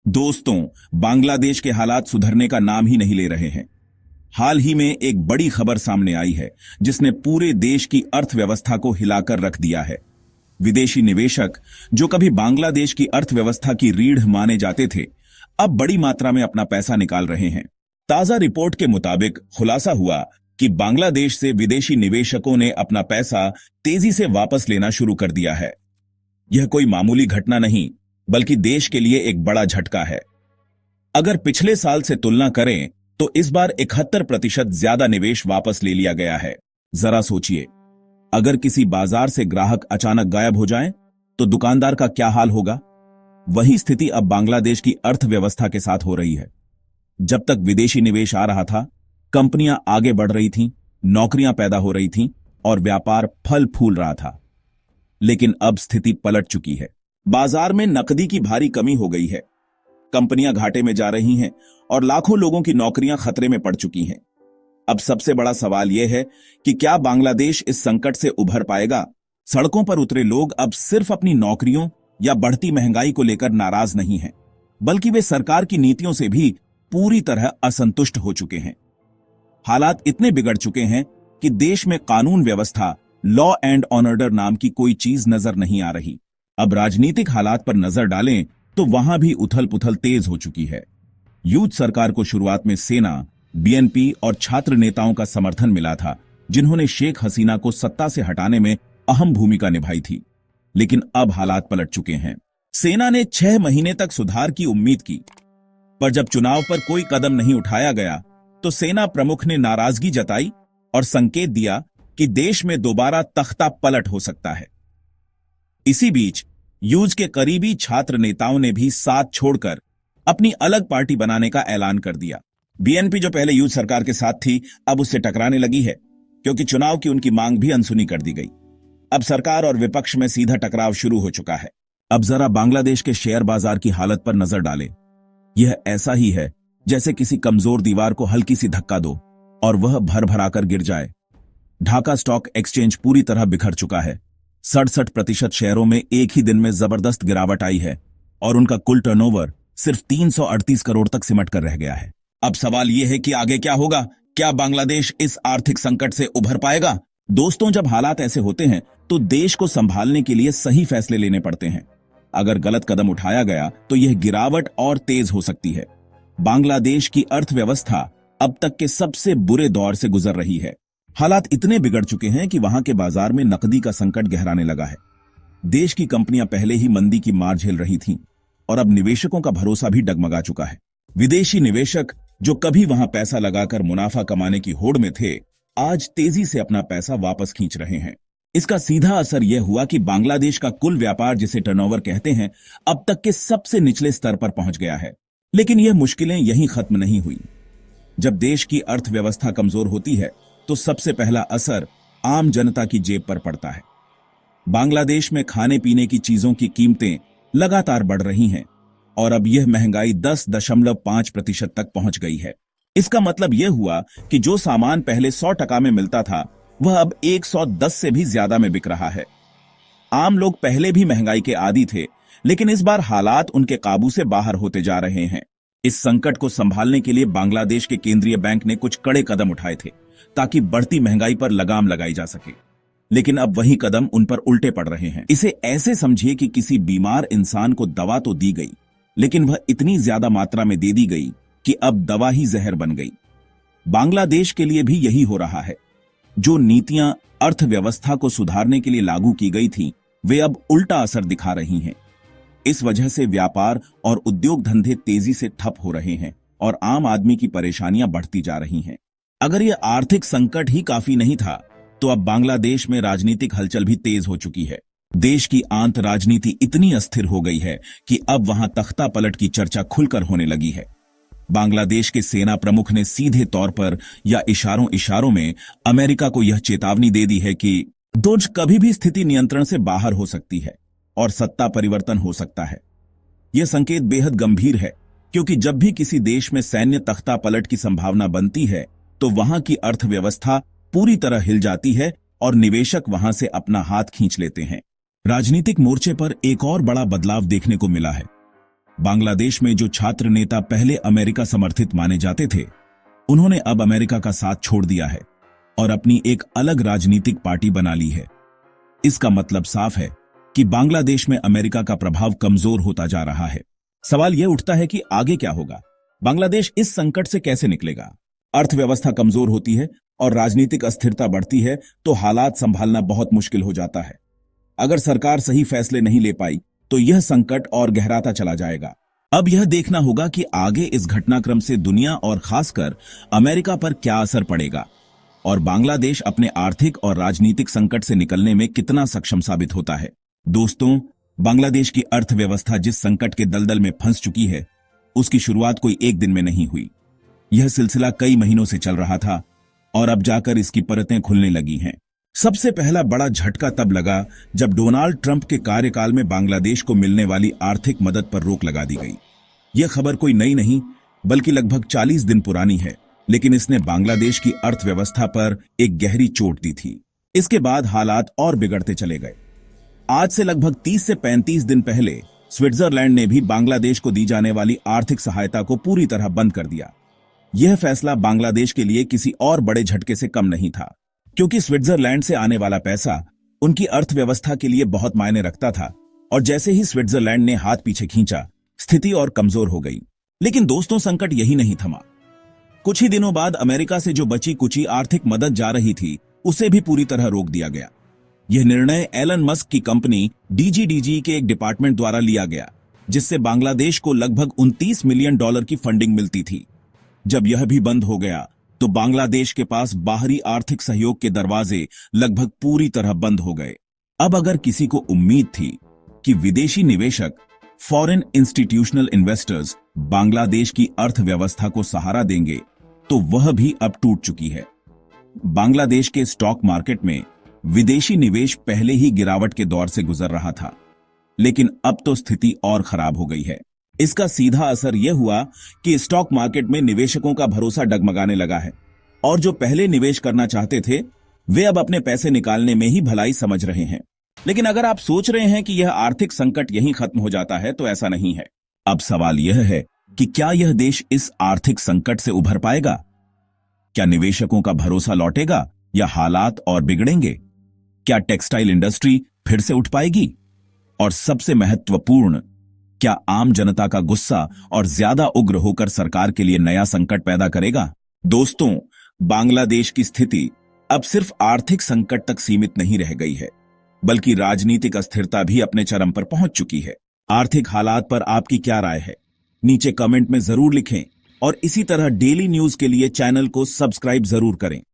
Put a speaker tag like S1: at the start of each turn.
S1: दोस्तों, बांग्लादेश के हालात सुधरने का नाम ही नहीं ले रहे हैं। हाल ही में एक बड़ी खबर सामने आई है जिसने पूरे देश की अर्थव्यवस्था को हिलाकर रख दिया है। विदेशी निवेशक जो कभी बांग्लादेश की अर्थव्यवस्था की रीढ़ माने जाते थे, अब बड़ी मात्रा में अपना पैसा निकाल रहे हैं। ताजा रिपोर्ट के मुताबिक खुलासा हुआ कि बांग्लादेश से विदेशी निवेशकों ने अपना पैसा तेजी से वापस लेना शुरू कर दिया है। यह कोई मामूली घटना नहीं, बल्कि देश के लिए एक बड़ा झटका है। अगर पिछले साल से तुलना करें तो इस बार 71% ज्यादा निवेश वापस ले लिया गया है। जरा सोचिए, अगर किसी बाजार से ग्राहक अचानक गायब हो जाएं, तो दुकानदार का क्या हाल होगा। वही स्थिति अब बांग्लादेश की अर्थव्यवस्था के साथ हो रही है। जब तक विदेशी निवेश आ रहा था, कंपनियां आगे बढ़ रही थीं, नौकरियां पैदा हो रही थीं और व्यापार फल फूल रहा था। लेकिन अब स्थिति पलट चुकी है। बाजार में नकदी की भारी कमी हो गई है, कंपनियां घाटे में जा रही हैं और लाखों लोगों की नौकरियां खतरे में पड़ चुकी हैं। अब सबसे बड़ा सवाल यह है कि क्या बांग्लादेश इस संकट से उभर पाएगा। सड़कों पर उतरे लोग अब सिर्फ अपनी नौकरियों या बढ़ती महंगाई को लेकर नाराज नहीं हैं, बल्कि वे सरकार की नीतियों से भी पूरी तरह असंतुष्ट हो चुके हैं। हालात इतने बिगड़ चुके हैं कि देश में कानून व्यवस्था, लॉ एंड ऑर्डर नाम की कोई चीज नजर नहीं आ रही। अब राजनीतिक हालात पर नजर डालें तो वहां भी उथल पुथल तेज हो चुकी है। यूथ सरकार को शुरुआत में सेना, बीएनपी और छात्र नेताओं का समर्थन मिला था, जिन्होंने शेख हसीना को सत्ता से हटाने में अहम भूमिका निभाई थी। लेकिन अब हालात पलट चुके हैं। सेना ने 6 महीने तक सुधार की उम्मीद की, पर जब चुनाव पर कोई कदम नहीं उठाया गया तो सेना प्रमुख ने नाराजगी जताई और संकेत दिया कि देश में दोबारा तख्ता पलट हो सकता है। इसी बीच यूथ के करीबी छात्र नेताओं ने भी साथ छोड़कर अपनी अलग पार्टी बनाने का ऐलान कर दिया। बीएनपी जो पहले यूथ सरकार के साथ थी, अब उससे टकराने लगी है, क्योंकि चुनाव की उनकी मांग भी अनसुनी कर दी गई। अब सरकार और विपक्ष में सीधा टकराव शुरू हो चुका है। अब जरा बांग्लादेश के शेयर बाजार की हालत पर नजर डालें। यह ऐसा ही है जैसे किसी कमजोर दीवार को हल्की सी धक्का दो और वह भर भराकर गिर जाए। ढाका स्टॉक एक्सचेंज पूरी तरह बिखर चुका है। 67% शेयरों में एक ही दिन में जबरदस्त गिरावट आई है और उनका कुल टर्नओवर सिर्फ 338 करोड़ तक सिमट कर रह गया है। अब सवाल यह है कि आगे क्या होगा। क्या बांग्लादेश इस आर्थिक संकट से उभर पाएगा। दोस्तों, जब हालात ऐसे होते हैं तो देश को संभालने के लिए सही फैसले लेने पड़ते हैं। अगर गलत कदम उठाया गया तो यह गिरावट और तेज हो सकती है। बांग्लादेश की अर्थव्यवस्था अब तक के सबसे बुरे दौर से गुजर रही है। हालात इतने बिगड़ चुके हैं कि वहां के बाजार में नकदी का संकट गहराने लगा है। देश की कंपनियां पहले ही मंदी की मार झेल रही थीं और अब निवेशकों का भरोसा भी डगमगा चुका है। विदेशी निवेशक जो कभी वहां पैसा लगाकर मुनाफा कमाने की होड़ में थे, आज तेजी से अपना पैसा वापस खींच रहे हैं। इसका सीधा असर यह हुआ कि बांग्लादेश का कुल व्यापार, जिसे टर्नओवर कहते हैं, अब तक के सबसे निचले स्तर पर पहुंच गया है। लेकिन यह मुश्किलें यहीं खत्म नहीं हुई। जब देश की अर्थव्यवस्था कमजोर होती है तो सबसे पहला असर आम जनता की जेब पर पड़ता है। बांग्लादेश में खाने पीने की चीजों की कीमतें लगातार बढ़ रही हैं और अब यह महंगाई 10.5% तक पहुंच गई है। इसका मतलब यह हुआ कि जो सामान पहले 100% में मिलता था, वह अब 110 से भी ज्यादा में बिक रहा है। आम लोग पहले भी महंगाई के आदी थे, लेकिन इस बार हालात उनके काबू से बाहर होते जा रहे हैं। इस संकट को संभालने के लिए बांग्लादेश के केंद्रीय बैंक ने कुछ कड़े कदम उठाए थे ताकि बढ़ती महंगाई पर लगाम लगाई जा सके। लेकिन अब वही कदम उन पर उल्टे पड़ रहे हैं। इसे ऐसे समझिए कि किसी बीमार इंसान को दवा तो दी गई, लेकिन वह इतनी ज्यादा मात्रा में दे दी गई कि अब दवा ही जहर बन गई। बांग्लादेश के लिए भी यही हो रहा है। जो नीतियां अर्थव्यवस्था को सुधारने के लिए लागू की गई थी, वे अब उल्टा असर दिखा रही हैं। इस वजह से व्यापार और उद्योग धंधे तेजी से ठप हो रहे हैं और आम आदमी की परेशानियां बढ़ती जा रही हैं। अगर यह आर्थिक संकट ही काफी नहीं था, तो अब बांग्लादेश में राजनीतिक हलचल भी तेज हो चुकी है। देश की आंत राजनीति इतनी अस्थिर हो गई है कि अब वहां तख्ता पलट की चर्चा खुलकर होने लगी है। बांग्लादेश के सेना प्रमुख ने सीधे तौर पर या इशारों इशारों में अमेरिका को यह चेतावनी दे दी है कि दुज कभी भी स्थिति नियंत्रण से बाहर हो सकती है और सत्ता परिवर्तन हो सकता है। यह संकेत बेहद गंभीर है, क्योंकि जब भी किसी देश में सैन्य तख्ता पलट की संभावना बनती है तो वहां की अर्थव्यवस्था पूरी तरह हिल जाती है और निवेशक वहां से अपना हाथ खींच लेते हैं। राजनीतिक मोर्चे पर एक और बड़ा बदलाव देखने को मिला है। बांग्लादेश में जो छात्र नेता पहले अमेरिका समर्थित माने जाते थे, उन्होंने अब अमेरिका का साथ छोड़ दिया है और अपनी एक अलग राजनीतिक पार्टी बना ली है। इसका मतलब साफ है कि बांग्लादेश में अमेरिका का प्रभाव कमजोर होता जा रहा है। सवाल यह उठता है कि आगे क्या होगा? बांग्लादेश इस संकट से कैसे निकलेगा? अर्थव्यवस्था कमजोर होती है और राजनीतिक अस्थिरता बढ़ती है तो हालात संभालना बहुत मुश्किल हो जाता है। अगर सरकार सही फैसले नहीं ले पाई तो यह संकट और गहराता चला जाएगा। अब यह देखना होगा कि आगे इस घटनाक्रम से दुनिया और खासकर अमेरिका पर क्या असर पड़ेगा और बांग्लादेश अपने आर्थिक और राजनीतिक संकट से निकलने में कितना सक्षम साबित होता है। दोस्तों, बांग्लादेश की अर्थव्यवस्था जिस संकट के दलदल में फंस चुकी है, उसकी शुरुआत कोई एक दिन में नहीं हुई। यह सिलसिला कई महीनों से चल रहा था और अब जाकर इसकी परतें खुलने लगी हैं। सबसे पहला बड़ा झटका तब लगा जब डोनाल्ड ट्रंप के कार्यकाल में बांग्लादेश को मिलने वाली आर्थिक मदद पर रोक लगा दी गई। यह खबर कोई नई नहीं बल्कि लगभग 40 दिन पुरानी है, लेकिन इसने बांग्लादेश की अर्थव्यवस्था पर एक गहरी चोट दी थी। इसके बाद हालात और बिगड़ते चले गए। आज से लगभग 30 से 35 दिन पहले स्विट्जरलैंड ने भी बांग्लादेश को दी जाने वाली आर्थिक सहायता को पूरी तरह बंद कर दिया। यह फैसला बांग्लादेश के लिए किसी और बड़े झटके से कम नहीं था, क्योंकि स्विट्जरलैंड से आने वाला पैसा उनकी अर्थव्यवस्था के लिए बहुत मायने रखता था और जैसे ही स्विट्जरलैंड ने हाथ पीछे खींचा, स्थिति और कमजोर हो गई। लेकिन दोस्तों, संकट यही नहीं थमा। कुछ ही दिनों बाद अमेरिका से जो बची कुची आर्थिक मदद जा रही थी, उसे भी पूरी तरह रोक दिया गया। यह निर्णय एलन मस्क की कंपनी DGDG के एक डिपार्टमेंट द्वारा लिया गया, जिससे बांग्लादेश को लगभग $29 मिलियन की फंडिंग मिलती थी। जब यह भी बंद हो गया तो बांग्लादेश के पास बाहरी आर्थिक सहयोग के दरवाजे लगभग पूरी तरह बंद हो गए। अब अगर किसी को उम्मीद थी कि विदेशी निवेशक, फॉरेन इंस्टीट्यूशनल इन्वेस्टर्स बांग्लादेश की अर्थव्यवस्था को सहारा देंगे, तो वह भी अब टूट चुकी है। बांग्लादेश के स्टॉक मार्केट में विदेशी निवेश पहले ही गिरावट के दौर से गुजर रहा था, लेकिन अब तो स्थिति और खराब हो गई है। इसका सीधा असर यह हुआ कि स्टॉक मार्केट में निवेशकों का भरोसा डगमगाने लगा है और जो पहले निवेश करना चाहते थे, वे अब अपने पैसे निकालने में ही भलाई समझ रहे हैं। लेकिन अगर आप सोच रहे हैं कि यह आर्थिक संकट यहीं खत्म हो जाता है, तो ऐसा नहीं है। अब सवाल यह है कि क्या यह देश इस आर्थिक संकट से उभर पाएगा? क्या निवेशकों का भरोसा लौटेगा या हालात और बिगड़ेंगे? क्या टेक्सटाइल इंडस्ट्री फिर से उठ पाएगी? और सबसे महत्वपूर्ण, क्या आम जनता का गुस्सा और ज्यादा उग्र होकर सरकार के लिए नया संकट पैदा करेगा? दोस्तों, बांग्लादेश की स्थिति अब सिर्फ आर्थिक संकट तक सीमित नहीं रह गई है, बल्कि राजनीतिक अस्थिरता भी अपने चरम पर पहुंच चुकी है। आर्थिक हालात पर आपकी क्या राय है? नीचे कमेंट में जरूर लिखें और इसी तरह डेली न्यूज के लिए चैनल को सब्सक्राइब जरूर करें।